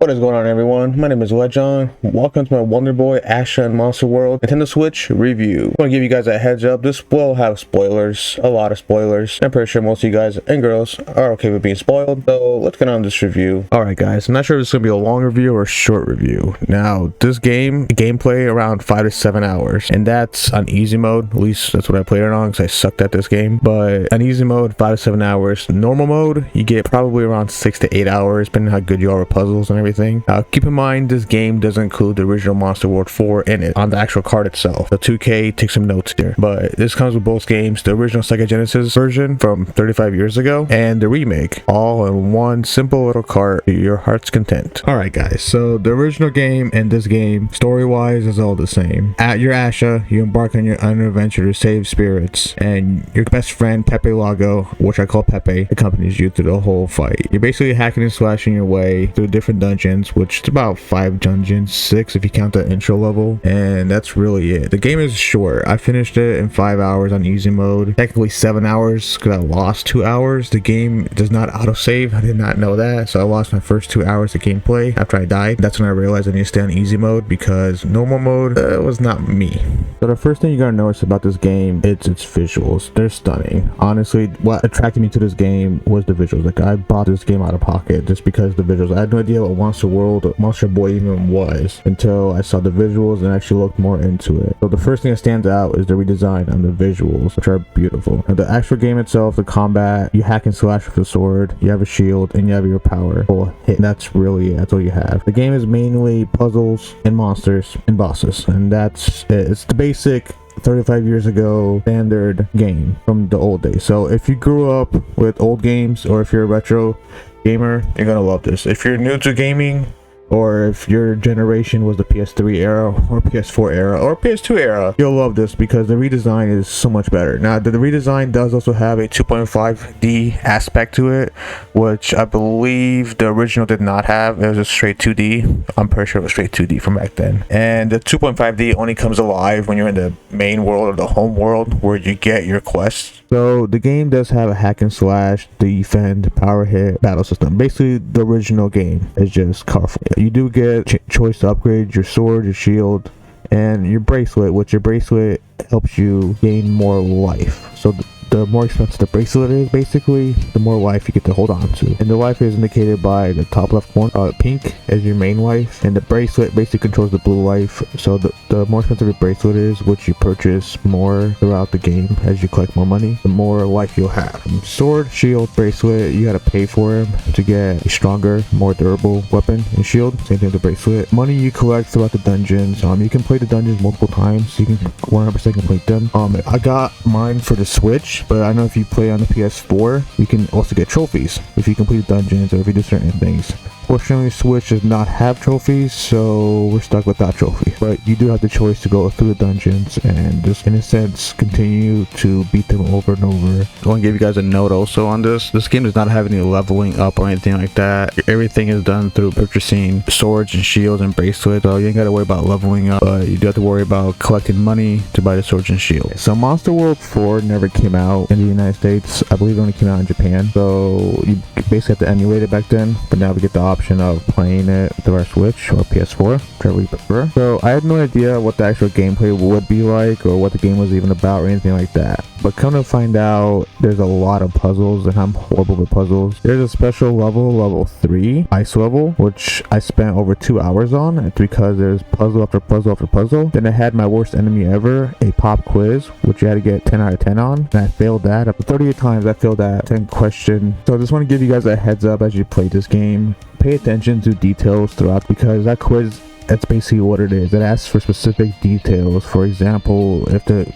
What is going on, everyone? My name is Lejon. Welcome to my Wonder Boy Asha and Monster World Nintendo Switch review. I want to give you guys a heads up. This will have spoilers, a lot of spoilers. I'm pretty sure most of you guys and girls are okay with being spoiled, so let's get on this review. Alright guys, I'm not sure if it's going to be a long review or a short review. Now, this gameplay around 5 to 7 hours, and that's on easy mode. At least that's what I played it on because I sucked at this game. But on easy mode, 5 to 7 hours. Normal mode, you get probably around 6 to 8 hours, depending on how good you are with puzzles and everything. Keep in mind, this game doesn't include the original Monster World 4 in it on the actual card itself. The 2K, take some notes here. But this comes with both games, the original Sega Genesis version from 35 years ago and the remake, all in one simple little cart to your heart's content. Alright guys, so the original game and this game, story-wise, is all the same. At your Asha, you embark on your adventure to save spirits, and your best friend Pepe Lago, which I call Pepe, accompanies you through the whole fight. You're basically hacking and slashing your way through different dungeons, which is about 5 dungeons, 6 if you count the intro level, and that's really it. The game is short. I finished it in 5 hours on easy mode, technically 7 hours because I lost 2 hours. The game does not autosave. I did not know that, so I lost my first 2 hours of gameplay after I died. That's when I realized I need to stay on easy mode because normal mode was not me. So the first thing you gotta notice about this game, it's its visuals. They're stunning. Honestly, what attracted me to this game was the visuals. Like, I bought this game out of pocket just because the visuals. I had no idea what Monster World or Monster Boy even was until I saw the visuals and actually looked more into it. So the first thing that stands out is the redesign on the visuals, which are beautiful. Now, the actual game itself, the combat, you hack and slash with the sword, you have a shield, and you have your power full hit. That's really it. That's all you have. The game is mainly puzzles and monsters and bosses, and that's it. It's the basic 35 years ago standard game from the old days. So if you grew up with old games, or if you're a retro gamer, you're gonna love this. If you're new to gaming, or if your generation was the PS3 era or PS4 era or PS2 era, you'll love this because the redesign is so much better. Now, the redesign does also have a 2.5D aspect to it, which I believe the original did not have. It was just straight 2D. I'm pretty sure it was straight 2D from back then. And the 2.5D only comes alive when you're in the main world or the home world where you get your quests. So the game does have a hack and slash, defend, power hit, battle system. Basically, the original game is just colorful. You do get choice to upgrade your sword, your shield, and your bracelet, which your bracelet helps you gain more life. So the more expensive the bracelet is, basically, the more life you get to hold on to. And the life is indicated by the top left corner. Pink is your main life, and the bracelet basically controls the blue life. So the more expensive your bracelet is, which you purchase more throughout the game as you collect more money, the more life you'll have. Sword, shield, bracelet, you gotta pay for them to get a stronger, more durable weapon and shield. Same thing with the bracelet. Money you collect throughout the dungeons. You can play the dungeons multiple times, so you can 100% complete them. I got mine for the Switch, but I know if you play on the PS4, you can also get trophies if you complete dungeons or if you do certain things. Fortunately, Switch does not have trophies, so we're stuck without trophy. But you do have the choice to go through the dungeons and just, in a sense, continue to beat them over and over. I want to give you guys a note also on this. This game does not have any leveling up or anything like that. Everything is done through purchasing swords and shields and bracelets, so you ain't got to worry about leveling up, but you do have to worry about collecting money to buy the swords and shields. So Monster World 4 never came out in the United States. I believe it only came out in Japan, so you basically have to emulate it back then, but now we get the option of playing it through our Switch or PS4, whichever we prefer. So I had no idea what the actual gameplay would be like or what the game was even about or anything like that. But come to find out, there's a lot of puzzles, and I'm horrible with puzzles. There's a special level, level 3, ice level, which I spent over 2 hours on. It's because there's puzzle after puzzle after puzzle. Then I had my worst enemy ever, a pop quiz, which you had to get 10 out of 10 on, and I failed that. Up to 38 times I failed that 10 question. So I just want to give you guys a heads up as you play this game. Pay attention to details throughout, because that quiz, that's basically what it is. It asks for specific details. For example, if the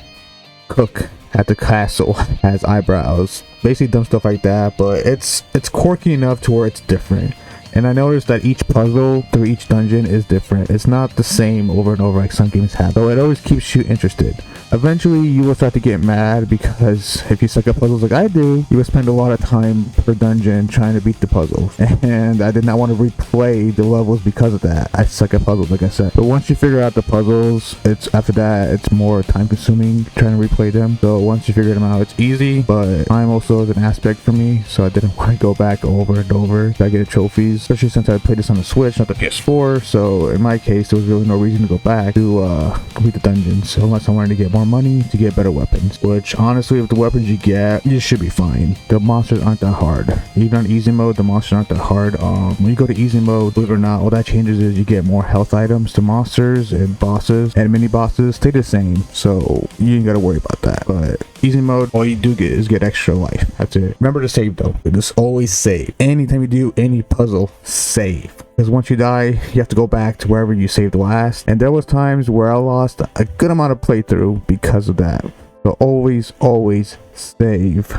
cook at the castle has eyebrows, basically dumb stuff like that, but it's quirky enough to where it's different. And I noticed that each puzzle through each dungeon is different. It's not the same over and over like some games have, so it always keeps you interested. Eventually you will start to get mad, because if you suck at puzzles like I do, you will spend a lot of time per dungeon trying to beat the puzzles, and I did not want to replay the levels because of that. I suck at puzzles, like I said. But once you figure out the puzzles, after that it's more time consuming trying to replay them. So once you figure them out, it's easy, but time also is an aspect for me, so I didn't want to go back over and over. I get trophies especially since I played this on the Switch, not the PS4. So in my case, there was really no reason to go back to complete the dungeons unless I wanted to get more money to get better weapons, which honestly, with the weapons you get, you should be fine. The monsters aren't that hard. Even on easy mode, the monsters aren't that hard. When you go to easy mode, believe it or not, all that changes is you get more health items. The monsters and bosses and mini bosses stay the same, so you ain't gotta worry about that. But easy mode, all you do get is get extra life. That's it. Remember to save though. Just always save. Anytime you do any puzzle, save. Because once you die, you have to go back to wherever you saved last. And there was times where I lost a good amount of playthrough because of that. So always save.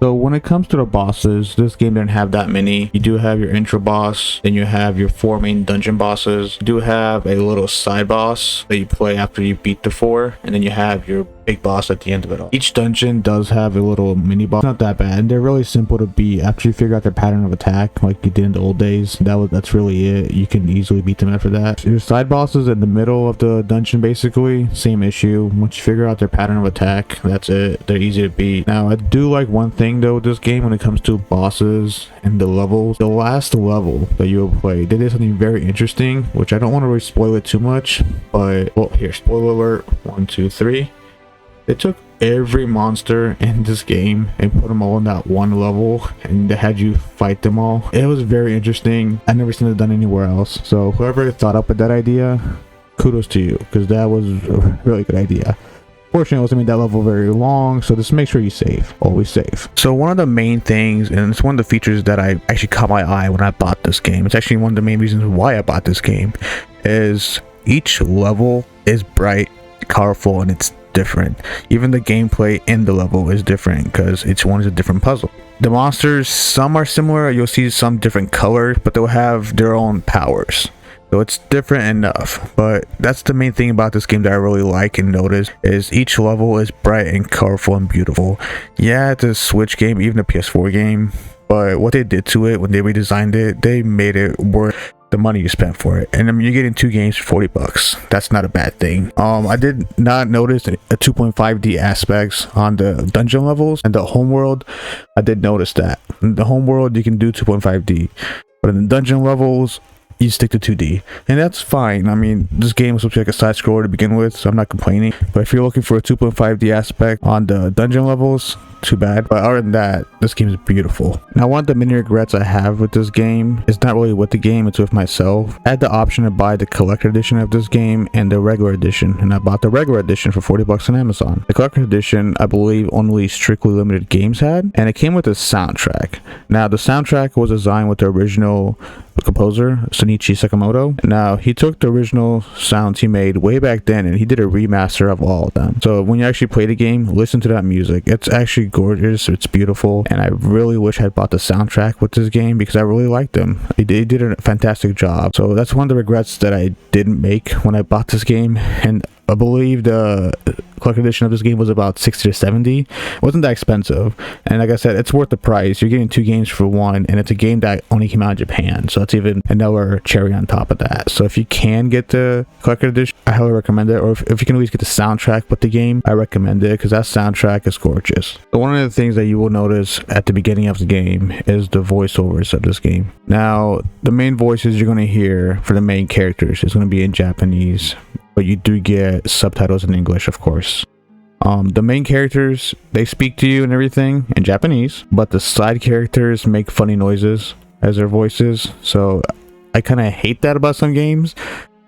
So when it comes to the bosses, this game didn't have that many. You do have your intro boss, then you have your 4 main dungeon bosses. You do have a little side boss that you play after you beat the 4, and then you have your big boss at the end of it all. Each dungeon does have a little mini boss. Not that bad. They're really simple to beat after you figure out their pattern of attack like you did in the old days. That's really it. You can easily beat them after that. Your side bosses in the middle of the dungeon, basically same issue. Once you figure out their pattern of attack, that's it. They're easy to beat. Now I do like one thing though with this game when it comes to bosses and the levels. The last level that you will play, they did something very interesting, which I don't want to really spoil it too much, but well, here, spoiler alert, 1 2 3. They took every monster in this game and put them all in that one level, and they had you fight them all. It was very interesting. I've never seen it done anywhere else. So whoever thought up with that idea, kudos to you, because that was a really good idea. Fortunately, it wasn't made that level very long, so just make sure you save. Always save. So one of the main things, and it's one of the features that I actually caught my eye when I bought this game, it's actually one of the main reasons why I bought this game, is each level is bright, colorful, and it's different. Even the gameplay in the level is different because each one is a different puzzle. The monsters, some are similar, you'll see some different colors, but they'll have their own powers. So it's different enough, but that's the main thing about this game that I really like and notice is each level is bright and colorful and beautiful. Yeah, it's a Switch game, even a PS4 game, but what they did to it when they redesigned it, they made it worth the money you spent for it. And I mean, you're getting 2 games for 40 bucks. That's not a bad thing. I did not notice a 2.5D aspects on the dungeon levels and the homeworld. I did notice that in the homeworld you can do 2.5D, but in the dungeon levels you stick to 2D, and that's fine. I mean, this game was supposed to be like a side scroller to begin with, so I'm not complaining, but if you're looking for a 2.5D aspect on the dungeon levels, too bad. But other than that, this game is beautiful. Now, one of the many regrets I have with this game is not really with the game, it's with myself. I had the option to buy the collector edition of this game and the regular edition, and I bought the regular edition for 40 bucks on Amazon. The collector edition, I believe only strictly limited games had, and it came with a soundtrack. Now, the soundtrack was designed with the original composer, Shinichi Sakamoto. Now, he took the original sounds he made way back then and he did a remaster of all of them. So when you actually play the game, listen to that music. It's actually gorgeous, it's beautiful, and I really wish I had bought the soundtrack with this game because I really liked them. They did a fantastic job. So that's one of the regrets that I didn't make when I bought this game, and I believe the collector edition of this game was about 60 to 70. It wasn't that expensive, and like I said, it's worth the price. You're getting 2 games for 1, and it's a game that only came out in Japan, so that's even another cherry on top of that. So if you can get the collector edition, I highly recommend it, or if you can at least get the soundtrack with the game, I recommend it because that soundtrack is gorgeous. So one of the things that you will notice at the beginning of the game is the voiceovers of this game. Now, the main voices you're going to hear for the main characters is going to be in Japanese, but you do get subtitles in English, of course. The main characters, they speak to you and everything in Japanese, but the side characters make funny noises as their voices. So I kind of hate that about some games,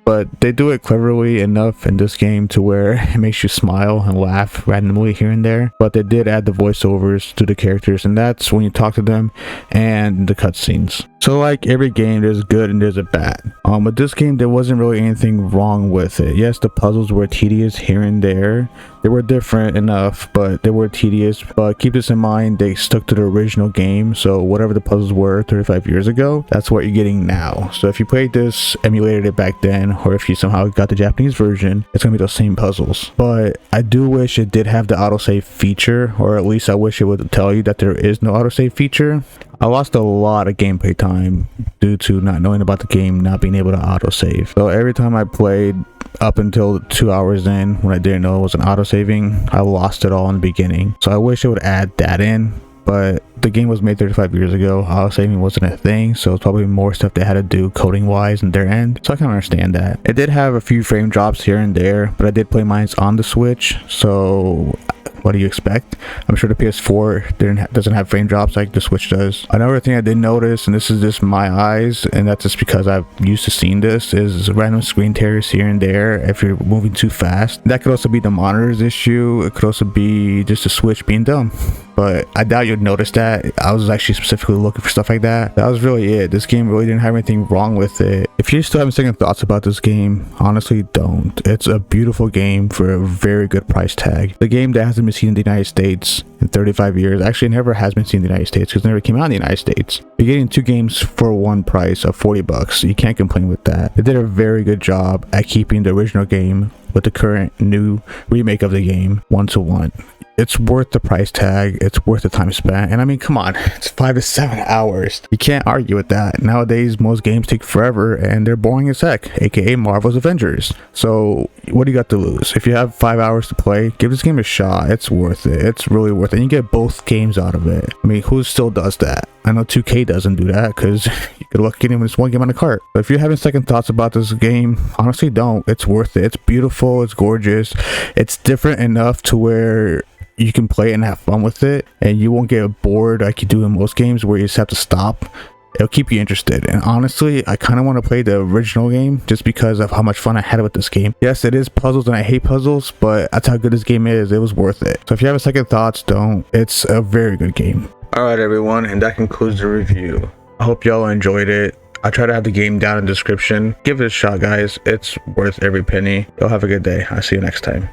but they do it cleverly enough in this game to where it makes you smile and laugh randomly here and there. But they did add the voiceovers to the characters, and that's when you talk to them and the cutscenes. So like every game, there's good and there's a bad. With this game, there wasn't really anything wrong with it. Yes, the puzzles were tedious here and there. They were different enough, but they were tedious. But keep this in mind, they stuck to the original game. So whatever the puzzles were 35 years ago, that's what you're getting now. So if you played this, emulated it back then, or if you somehow got the Japanese version, it's gonna be those same puzzles. But I do wish it did have the autosave feature, or at least I wish it would tell you that there is no autosave feature. I lost a lot of gameplay time due to not knowing about the game, not being able to autosave. So every time I played up until 2 hours in, when I didn't know it was an autosaving, I lost it all in the beginning. So I wish it would add that in, but the game was made 35 years ago. Autosaving wasn't a thing, so it's probably more stuff they had to do coding wise in their end. So I can understand that. It did have a few frame drops here and there, but I did play mine on the Switch, so what do you expect? I'm sure the PS4 doesn't have frame drops like the Switch does. Another thing I did notice, and this is just my eyes, and that's just because I've used to seeing this, is random screen tears here and there if you're moving too fast. That could also be the monitor's issue. It could also be just the Switch being dumb. But I doubt you'd notice that. I was actually specifically looking for stuff like that. That was really it. This game really didn't have anything wrong with it. If you're still having second thoughts about this game, honestly don't. It's a beautiful game for a very good price tag. The game that hasn't been seen in the United States in 35 years, actually never has been seen in the United States because it never came out in the United States. You're getting 2 games for one price of 40 bucks. You can't complain with that. They did a very good job at keeping the original game with the current new remake of the game 1-to-1. It's worth the price tag. It's worth the time spent. And I mean, come on, it's 5 to 7 hours. You can't argue with that. Nowadays, most games take forever and they're boring as heck, aka Marvel's Avengers. So what do you got to lose? If you have 5 hours to play, give this game a shot. It's worth it. It's really worth it. And you get both games out of it. I mean, who still does that? I know 2K doesn't do that because you could look getting this one game on the cart. But if you're having second thoughts about this game, honestly don't. It's worth it. It's beautiful. It's gorgeous. It's different enough to where you can play and have fun with it, and you won't get bored like you do in most games where you just have to stop. It'll keep you interested. And honestly, I kind of want to play the original game just because of how much fun I had with this game. Yes, it is puzzles and I hate puzzles, but that's how good this game is. It was worth it. So if you have a second thoughts, don't. It's a very good game. Alright everyone, and that concludes the review. I hope y'all enjoyed it. I try to have the game down in the description. Give it a shot, guys. It's worth every penny. Y'all have a good day. I'll see you next time.